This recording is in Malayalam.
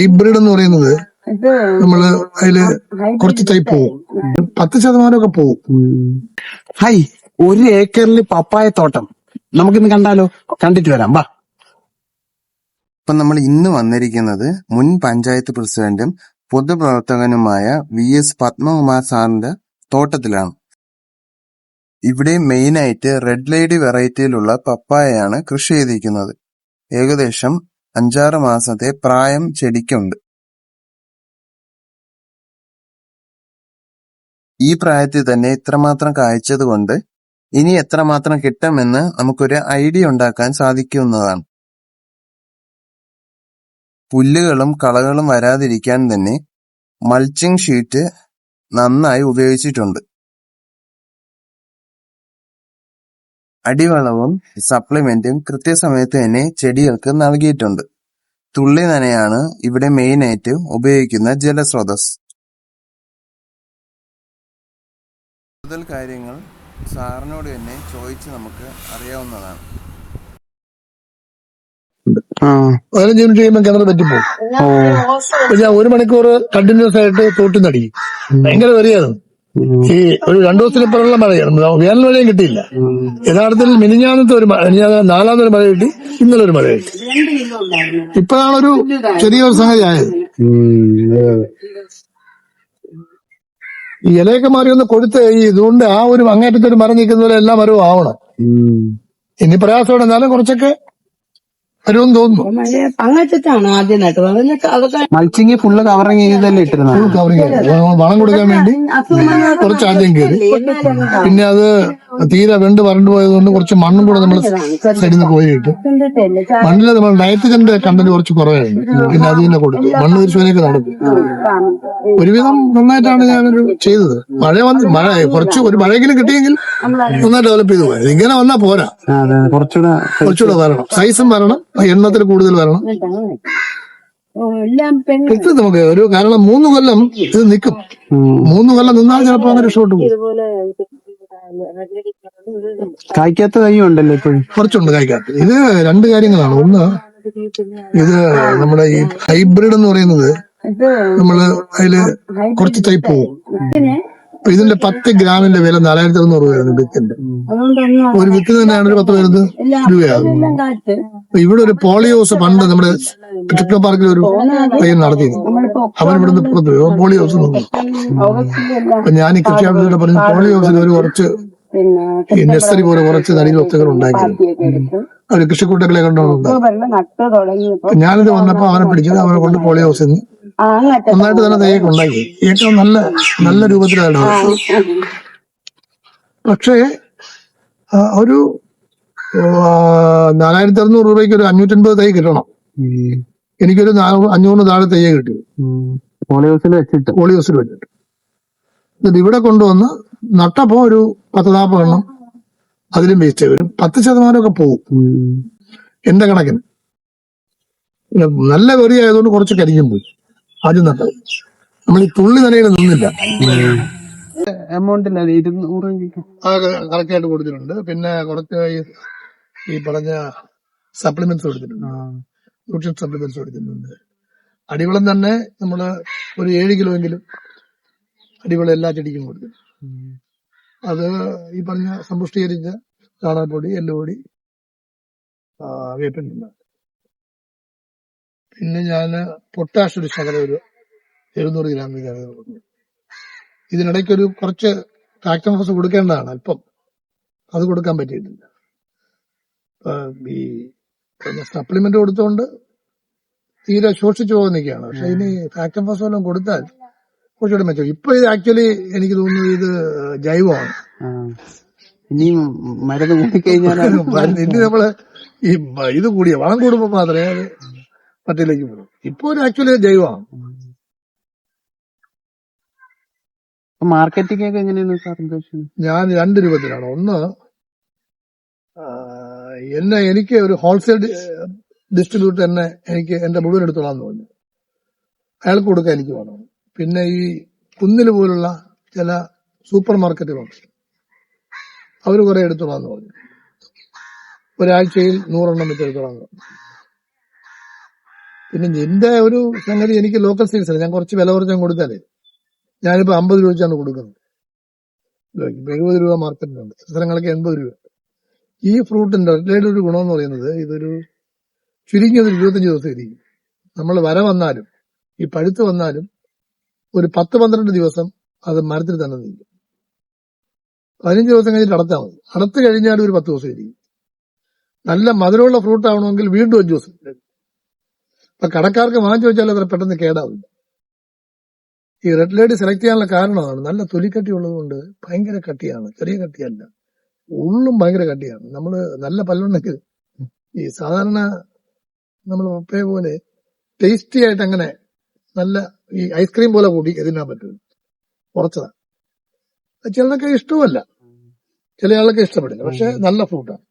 ഹൈബ്രിഡ് എന്ന് പറയുന്നത് നമ്മള് അതില് കുറച്ച് തൈ പോവും, 10% പോവും. ഹൈ, 1 ഏക്കറിൽ പപ്പായ തോട്ടം നമുക്കിന്ന് കണ്ടാലോ? കണ്ടിട്ട് വരാം, വാ. ഇപ്പൊ നമ്മൾ ഇന്ന് വന്നിരിക്കുന്നത് മുൻ പഞ്ചായത്ത് പ്രസിഡന്റും പൊതുപ്രവർത്തകനുമായ VS പത്മകുമാർ സാറിന്റെ തോട്ടത്തിലാണ്. ഇവിടെ മെയിനായിട്ട് റെഡ് ലേഡി വെറൈറ്റിയിലുള്ള പപ്പായയാണ് കൃഷി ചെയ്തിരിക്കുന്നത്. ഏകദേശം 5-6 മാസത്തെ പ്രായം ചെടിക്കുണ്ട്. ഈ പ്രായത്തിൽ തന്നെ ഇത്രമാത്രം കായ്ച്ചത് കൊണ്ട് ഇനി എത്രമാത്രം കിട്ടുമെന്ന് നമുക്കൊരു ഐഡിയ ഉണ്ടാക്കാൻ സാധിക്കുന്നതാണ്. പുല്ലുകളും കളകളും വരാതിരിക്കാൻ തന്നെ മൾച്ചിങ് ഷീറ്റ് നന്നായി ഉപയോഗിച്ചിട്ടുണ്ട്. അടിവളവും സപ്ലിമെന്റും കൃത്യസമയത്ത് തന്നെ ചെടികൾക്ക് നൽകിയിട്ടുണ്ട്. തുള്ളി നനയാണ് ഇവിടെ മെയിനായിട്ട് ഉപയോഗിക്കുന്ന ജലസ്രോതസ്. കൂടുതൽ കാര്യങ്ങൾ സാറിനോട് തന്നെ ചോദിച്ച് നമുക്ക് അറിയാവുന്നതാണ്. 15 മിനിറ്റ് കഴിയുമ്പോൾ കിണർ പറ്റിപ്പോകും. ഞാൻ 1 മണിക്കൂർ കണ്ടിന്യൂസ് ആയിട്ട് തോട്ടുന്നടിക്കും. ഭയങ്കര വരികയാണ്. ഈ ഒരു 2 ദിവസത്തിനിപ്പുറമുള്ള മഴയാണ്, വേനൽ മഴയും കിട്ടിയില്ല. യഥാർത്ഥത്തിൽ മിനിഞ്ഞാന്നത്തെ ഒരു മഴ, 4-ാമതൊരു മഴ കിട്ടി, ഇന്നലെ ഒരു മഴ കിട്ടി. ഇപ്പോഴാണൊരു ചെറിയൊരു സംഗതി ആയത്. ഈ ഇലയൊക്കെ മാറി ഒന്ന് കൊടുത്ത് ഇതുകൊണ്ട് ആ ഒരു അങ്ങേറ്റത്തെ ഒരു മരം നിൽക്കുന്ന പോലെ എല്ലാ മരവും ആവണം. ഇനി പ്രയാസമാണ്, എന്നാലും കുറച്ചൊക്കെ വരുമെന്ന് തോന്നുന്നു. അങ്ങറ്റാണ് ആദ്യം നട്ടത്. മൾച്ചിങ് ഫുള്ള് കവറിങ് ചെയ്തല്ലേ ഇട്ടിരുന്നത്? കവറിങ് വളം കൊടുക്കാൻ വേണ്ടി കുറച്ച് ആദ്യം കയറി, പിന്നെ അത് തീരെ വെണ്ട് വരണ്ടു പോയതുകൊണ്ട് കുറച്ച് മണ്ണും കൂടെ നമ്മൾ സൈഡിൽ നിന്ന് പോയി കിട്ടും. മണ്ണിൽ നമ്മൾ നൈട്രജന്റെ കണ്ടന്റ് കുറച്ച് കുറവായിരുന്നു, പിന്നെ അത് തന്നെ കൊടുത്തു. മണ്ണ് പരിശോധനയൊക്കെ നടക്കും. ഒരുവിധം നന്നായിട്ടാണ് ഞാനൊരു ചെയ്തത്. മഴ കുറച്ച് ഒരു മഴയെങ്കിലും കിട്ടിയെങ്കിൽ നന്നായി ഡെവലപ്പ് ചെയ്തു പോയത്. ഇങ്ങനെ വന്നാൽ പോരാ, കുറച്ചുകൂടെ വരണം, സൈസും വരണം, എണ്ണത്തിൽ കൂടുതൽ വരണം. കിട്ടും നമുക്ക് ഒരു, കാരണം 3 കൊല്ലം ഇത് നിൽക്കും. 3 കൊല്ലം നിന്നാൽ ചിലപ്പോ അങ്ങനെ രക്ഷപ്പെട്ടു പോകും. കായ്ക്കാത്ത തൈയും ഉണ്ടല്ലോ ഇപ്പോഴും? കുറച്ചുണ്ട് കായ്ക്കാത്ത. ഇത് 2 കാര്യങ്ങളാണ്. ഒന്ന്, ഇത് നമ്മുടെ ഈ ഹൈബ്രിഡ് എന്ന് പറയുന്നത് നമ്മള് അതില് കുറച്ച് തൈ പോവും. ഇതിന്റെ 10 ഗ്രാമിന്റെ വില 4,300 രൂപയാണ് വിത്തിന്റെ. ഒരു വിത്ത് തന്നെയാണ് ഒരു 10-15 രൂപയാകും. ഇവിടെ ഒരു പോളിയോസ് പണ്ട് നമ്മുടെ ടെക്നോ പാർക്കിൽ ഒരു പയ്യൻ നടത്തിയിരുന്നു. അവൻ ഇവിടുന്ന് പുറത്ത് പോളിയോസ് നിന്നു. അപ്പൊ ഞാൻ ഈ കൃഷി ആഫീസറോട് പറഞ്ഞു, പോളിയോസിൽ ഒരു കുറച്ച് ഈ നഴ്സറി പോലെ കുറച്ച് തടി വസ്തുക്കൾ ഉണ്ടാക്കി അവര് കൃഷിക്കൂട്ടങ്ങളെ കൊണ്ടുണ്ടാക്കി. ഞാനിത് വന്നപ്പോ അവനെ പിടിച്ചത്, അവനെ കൊണ്ട് പോളിയോസിൽ നന്നായിട്ട് തന്നെ തയ്യൊക്കെ ഉണ്ടാക്കി. ഏറ്റവും നല്ല രൂപത്തിലാണ്. പക്ഷേ ഒരു 4,600 രൂപയ്ക്ക് ഒരു 550 തൈ കിട്ടണം. എനിക്കൊരു 500 താഴെ തയ്യേ കിട്ടി പോളിയോസിൽ വെച്ചിട്ട്. എന്നിട്ട് ഇവിടെ കൊണ്ടുവന്ന് നട്ടപ്പോ ഒരു 10-40 എണ്ണം അതിലും വേസ്റ്റ് വരും. 10% പോകും എന്റെ കണക്കിന്. നല്ല വെറി ആയതുകൊണ്ട് കുറച്ച് കരിഞ്ഞും പോയി. ആദ്യം നട്ടത് നമ്മൾ ഈ തുള്ളി നനയിൽ നിന്നില്ല. എമൗണ്ട് കറക്റ്റ് ആയിട്ട് കൊടുത്തിട്ടുണ്ട്. പിന്നെ കുറച്ച് ഈ പറഞ്ഞ സപ്ലിമെന്റ്സ് കൊടുത്തിട്ടുണ്ട്, ന്യൂട്രിഷൻ സപ്ലിമെന്റ്സ് കൊടുത്തിട്ടുണ്ട്. അടിവളം തന്നെ നമ്മള് ഒരു 7 കിലോ എങ്കിലും അടിവളം എല്ലാ ചെടിക്കും കൊടുത്തിട്ടുണ്ട്. അത് ഈ പറഞ്ഞ സമ്പുഷ്ടീകരിച്ച ചാണകപ്പൊടി, എല്ലുപൊടി, വേപ്പിൻ. പിന്നെ ഞാൻ പൊട്ടാഷ് ഒരു ശകലം ഒരു 700 ഗ്രാം കൊടുക്കും. ഇതിനിടയ്ക്കൊരു കുറച്ച് ഫാക്ടംഫോസ് കൊടുക്കേണ്ടതാണ്, അല്പം അത് കൊടുക്കാൻ പറ്റിയിട്ടില്ല. ഈ സപ്ലിമെന്റ് കൊടുത്തുകൊണ്ട് തീരെ ശോഷിച്ചു പോകുന്നൊക്കെയാണ്. പക്ഷെ ഇനി ഫാക്ടംഫോസ് വല്ലതും കൊടുത്താൽ കുറച്ചുകൂടെ മെച്ചം. ഇപ്പൊ ഇത് ആക്ച്വലി എനിക്ക് തോന്നുന്നു ഇത് ജൈവമാണ്. ഇനി മരുന്ന് കൂട്ടിക്കഴിഞ്ഞാൽ ഇനി നമ്മള് ഈ ഇത് കൂടിയ വളം കൂടുമ്പോ മാത്രമേ അത് മറ്റിലേക്ക് പോകും. ഇപ്പൊ ഒരു ആക്ച്വലി ജൈവമാണ്. മാർക്കറ്റിംഗ് ഒക്കെ എങ്ങനെയാണ് സാർ ഉദ്ദേശിക്കുന്നത്? ഞാൻ 2 രൂപത്തിലാണ്. ഒന്ന്, എനിക്ക് ഒരു ഹോൾസെയിൽ ഡിസ്ട്രിബ്യൂട്ടർ എനിക്ക് എന്റെ മുഴുവൻ എടുത്തോളാന്ന് പറഞ്ഞു. അയാൾക്ക് കൊടുക്കാൻ എനിക്ക് വേണം. പിന്നെ ഈ കുന്നില് പോലുള്ള ചില സൂപ്പർ മാർക്കറ്റുകളുണ്ട്, അവര് കുറെ എടുത്തോളാന്ന് പറഞ്ഞു. ഒരാഴ്ചയിൽ 100 എണ്ണം വെച്ച് എടുത്തോളാന്ന് പറഞ്ഞു. പിന്നെ എന്റെ ഒരു സംഗതി എനിക്ക് ലോക്കൽ സെയിൽസ് ആണ്. ഞാൻ കുറച്ച് വില കുറച്ച് കൊടുത്താലേ ഞാനിപ്പോ 50 രൂപ വെച്ചാണ് കൊടുക്കുന്നത്. 70 രൂപ മാർക്കറ്റിലുണ്ട്, സ്ഥലങ്ങളൊക്കെ 80 രൂപ. ഈ ഫ്രൂട്ടിന്റെ ഒരു ഗുണമെന്ന് പറയുന്നത് ഇതൊരു ചുരുങ്ങിയത് 25 ദിവസം ഇരിക്കും. നമ്മൾ വര വന്നാലും ഈ പഴുത്ത് വന്നാലും ഒരു 10-12 ദിവസം അത് മരത്തിൽ തന്നെ നിൽക്കും. 15 ദിവസം കഴിഞ്ഞിട്ട് അടത്താൽ മതി. അടത്ത് കഴിഞ്ഞാൽ ഒരു 10 ദിവസം ഇരിക്കും. നല്ല മധുരമുള്ള ഫ്രൂട്ട് ആവണമെങ്കിൽ വീണ്ടും 5 ദിവസം. അപ്പൊ കടക്കാർക്ക് വാങ്ങിച്ചു വെച്ചാൽ അത്ര പെട്ടെന്ന് കേടാവില്ല. ഈ റെഡ് ലേഡി സെലക്ട് ചെയ്യാനുള്ള കാരണമാണ് നല്ല തൊലിക്കട്ടി ഉള്ളത് കൊണ്ട്. ഭയങ്കര കട്ടിയാണ്, ചെറിയ കട്ടിയല്ല, ഉള്ളും ഭയങ്കര കട്ടിയാണ്. നമ്മള് നല്ല പല്ലുണ്ടെങ്കിൽ ഈ സാധാരണ നമ്മൾ പപ്പയ പോലെ ടേസ്റ്റി ആയിട്ട് അങ്ങനെ നല്ല ഈ ഐസ്ക്രീം പോലെ കൂട്ടി തിന്നാൻ പറ്റും. കുറച്ചതാണ്. ചിലതൊക്കെ ഇഷ്ടമല്ല, ചില ആളൊക്കെ ഇഷ്ടപ്പെടില്ല. പക്ഷെ നല്ല ഫ്രൂട്ടാണ്.